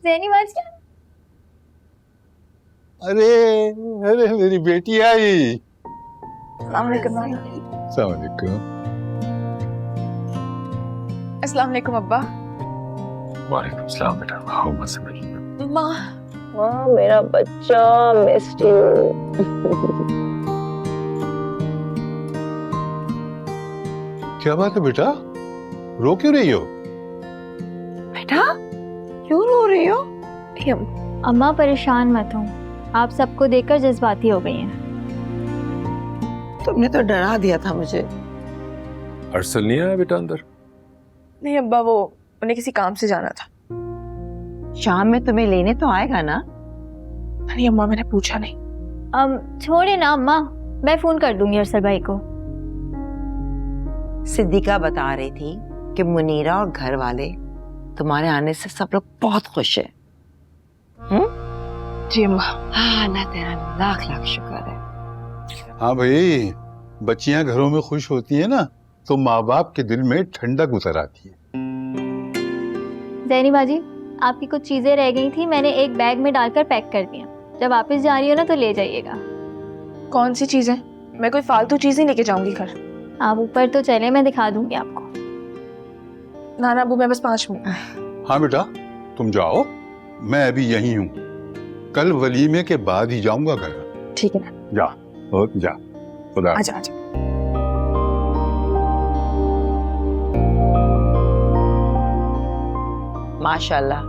ज़ैनी माजी। अरे अरे मेरी बेटी आई। अस्सलाम वालेकुम। अस्सलाम वालेकुम। अस्सलाम वालेकुम अब्बा। वालेकुम सलाम बेटा, आओ मत से मिल। माँ। हाँ मेरा बच्चा, मिस्ड यू। क्या बात है बेटा, रो क्यों रही हो? बेटा क्यों रो रही हो? अम्मा परेशान मत हो, आप सबको देखकर जज्बाती हो गई हैं। तुमने तो डरा दिया था मुझे। अरसल नहीं आया बेटा अंदर? नहीं अब्बा, वो उन्हें किसी काम से जाना था। शाम में तुम्हें लेने तो आएगा ना? अरे अम्मा मैंने पूछा नहीं। छोड़े ना अम्मा, मैं फोन कर दूंगी अरसल भाई को। सिद्दीका बता रही थी कि मुनीरा और घर वाले तुम्हारे आने से सब लोग बहुत खुश है। जी अम्मा। हाँ ना, तेरा लाख लाख शुक्र है। हाँ भाई, बच्चियां घरों में खुश होती है ना तो माँ बाप के दिल में ठंडक उतर आती है। ज़ैनी बाजी, आपकी कुछ चीजें रह गई थी, मैंने एक बैग में डालकर पैक कर दिया। जब वापस जा रही हो ना तो ले जाइएगा। कौन सी चीजें? मैं कोई फालतू चीज नहीं लेके जाऊंगी घर। आप ऊपर तो चले, मैं दिखा दूंगी आपको। नाना अबू मैं बस 5 मिनट। हाँ बेटा तुम जाओ, मैं अभी यहीं हूँ। कल वलीमे के बाद ही जाऊंगा घर। ठीक है ना, जा और जा। खुदा आजा आजा। माशाल्लाह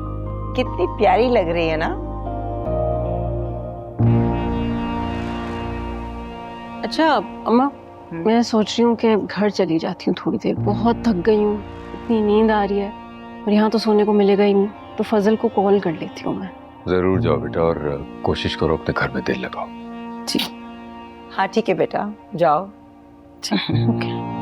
कितनी प्यारी लग रही है ना। अच्छा अम्मा, मैं सोच रही हूँ कि घर चली जाती हूँ थोड़ी देर, बहुत थक गई हूँ, इतनी नींद आ रही है और यहाँ तो सोने को मिलेगा ही नहीं, तो फजल को कॉल कर लेती हूँ मैं। जरूर जाओ बेटा और कोशिश करो अपने घर में दिल लगाओ। जी हाँ ठीक है बेटा, जाओ। ओके।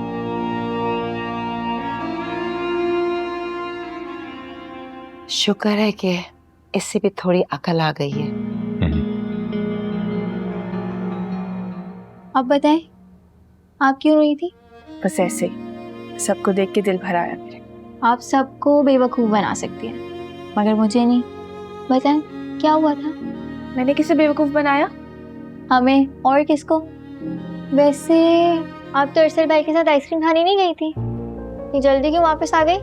शुक्र है कि इससे भी थोड़ी अकल आ गई है। अब बताएं, आप क्यों रोई थी? बस ऐसे ही सबको देख के दिल भर आया मेरे। आप सबको बेवकूफ़ बना सकती हैं, मगर मुझे नहीं। बताएं क्या हुआ था? मैंने किसे बेवकूफ बनाया? हमें और किसको? वैसे आप तो अरसल भाई के साथ आइसक्रीम खाने नहीं गई थी, ये जल्दी क्यों वापस आ गई?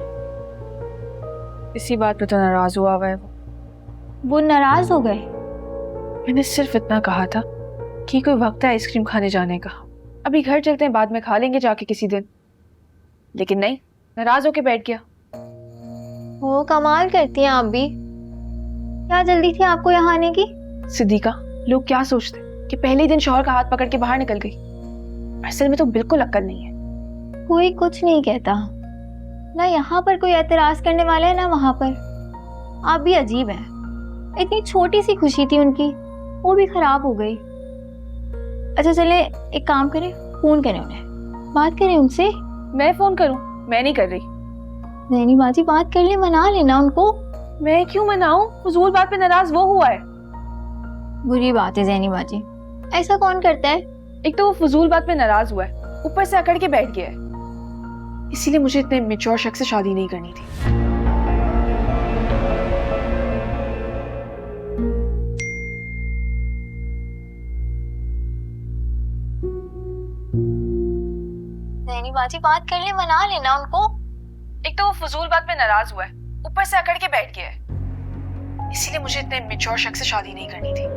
इसी बात पे तो नाराज हुआ हुआ है वो नाराज हो गए? मैंने सिर्फ इतना कहा था कि कोई वक्त है आइसक्रीम खाने जाने का, अभी घर चलते हैं, बाद में खा लेंगे जाके किसी दिन। लेकिन नहीं, नाराज होके बैठ गया। वो कमाल करती हैं आप भी। क्या जल्दी थी आपको यहाँ आने की? सिद्दीका, लोग क्या सोचते कि पहले ही दिन शौहर का हाथ पकड़ के बाहर निकल गई। असल में तो बिल्कुल अक्ल नहीं है। कोई कुछ नहीं कहता ना, यहाँ पर कोई एतराज करने वाला है ना वहाँ पर। आप भी अजीब हैं। इतनी छोटी सी खुशी थी उनकी, वो भी खराब हो गई। अच्छा चले एक काम करें, फोन करें उन्हें, बात करें उनसे। मैं फोन करूं? मैं नहीं कर रही। ज़ैनी बाजी बात कर ले, मना लेना उनको। मैं क्यों मनाऊं? फजूल बात पे नाराज वो हुआ है। बुरी बात है ज़ैनी बाजी, ऐसा कौन करता है? एक तो वो फजूल बात पे नाराज हुआ है, ऊपर से अकड़ के बैठ गया है। इसीलिए मुझे इतने मैच्योर शख्स से शादी नहीं करनी थी। ज़ैनी बाजी बात कर ले, मना लेना उनको। एक तो वो फजूल बात पे नाराज हुआ है, ऊपर से अकड़ के बैठ गया है। इसीलिए मुझे इतने मैच्योर शख्स से शादी नहीं करनी थी।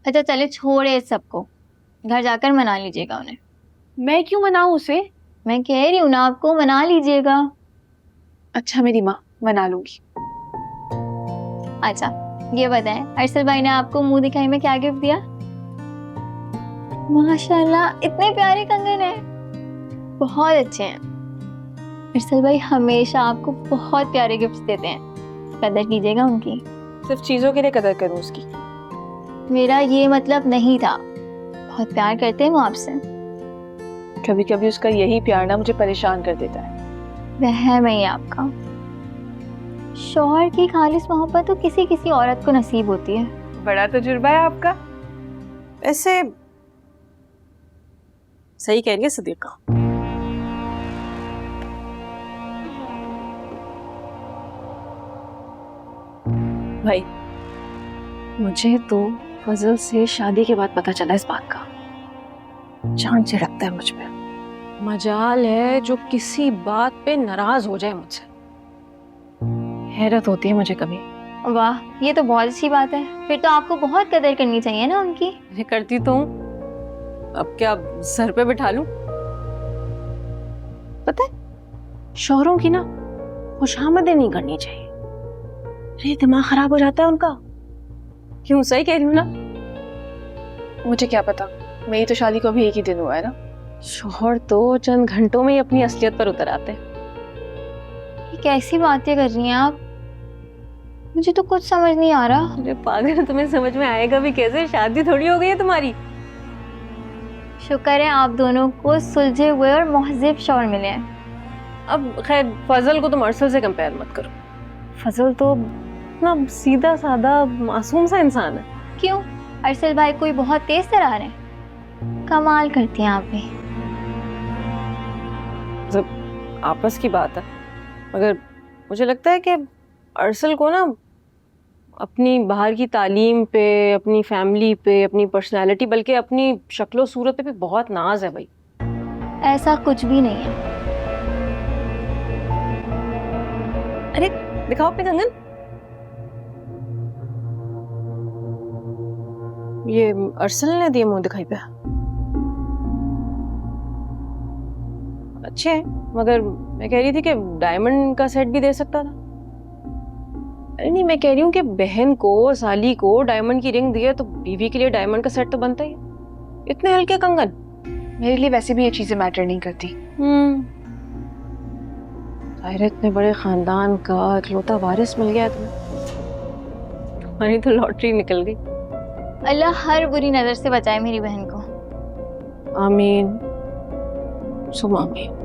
अच्छा चले छोड़े इस सबको, घर जाकर मना लीजिएगा उन्हें। मैं क्यों मनाऊं उसे? मैं कह रही हूँ ना आपको, मना लीजिएगा। अच्छा मेरी माँ, मना लूंगी। अच्छा ये बताएं, अरसल भाई ने आपको मुंह दिखाई में क्या गिफ्ट दिया? माशाल्लाह इतने प्यारे कंगन हैं, बहुत अच्छे हैं। अरसल भाई हमेशा आपको बहुत प्यारे गिफ्ट्स देते हैं, कदर कीजिएगा उनकी। सिर्फ चीजों के लिए कदर करूं उसकी? मेरा ये मतलब नहीं था, बहुत प्यार करते हैं वो आपसे। कभी कभी उसका यही प्यार ना मुझे परेशान कर देता है। वहम है आपका, शौहर की खालिस मोहब्बत तो किसी किसी औरत को नसीब होती है। बड़ा तजुर्बा है आपका। ऐसे सही कह रही है सदीका। भाई मुझे तो फजल से शादी के बाद पता चला इस बात का। जान छिड़कता है मुझ पे। मजाल है जो किसी बात पे नाराज हो जाए मुझसे। हैरत होती है मुझे कभी। वाह, ये तो बहुत अच्छी बात है। फिर तो आपको बहुत कदर करनी चाहिए ना उनकी। ये करती तो हूँ, अब क्या सर पे बिठा लूं? पता है शौहरों की ना खुशामदें नहीं करनी चाहिए। अरे दिमाग खराब हो जाता है उनका। क्यों, सही कह रही हूँ ना? मुझे क्या पता, मेरी तो शादी को अभी एक ही दिन हुआ है ना। शौहर तो चंद घंटों में ही अपनी असलियत पर उतर आते हैं। ये कैसी बातें कर रही हैं आप? मुझे तो कुछ समझ नहीं आ रहा। अरे पागल, तुम्हें समझ में आएगा भी कैसे? शादी थोड़ी हो गई है तुम्हारी। शुक्र है आप दोनों को सुलझे हुए और महज़िब शौहर मिले हैं। अब खैर फजल को तुम अरसल से कंपेयर मत करो। फजल तो ना सीधा साधा मासूम सा इंसान है। क्यों, अरसल भाई कोई बहुत तेज तरार है? कमाल करती हैं आप भी। मतलब आपस की बात है, मगर मुझे लगता है कि अरसल को ना अपनी बाहर की तालीम पे, अपनी फैमिली पे, अपनी पर्सनालिटी, बल्कि अपनी शक्लो सूरत पे भी बहुत नाज है भाई। ऐसा कुछ भी नहीं है। अरे दिखाओ अपने कंगन। ये अरसल ने दिए मुंह दिखाई पे। अच्छे हैं, मगर मैं कह रही थी कि डायमंड का सेट भी दे सकता था। अरे नहीं, मैं कह रही हूँ कि बहन को, साली को डायमंड की रिंग दी है तो बीवी के लिए डायमंड का सेट तो बनता ही है। इतने हल्के कंगन। मेरे लिए वैसे भी ये चीजें मैटर नहीं करती। जाहिर है इतने बड़े खानदान का इकलौता वारिस मिल गया तुम्हें। तुम्हारी तो लॉटरी निकल गई। अल्लाह हर बुरी नजर से बचाए मेरी बहन को। आमीन सुम आमीन।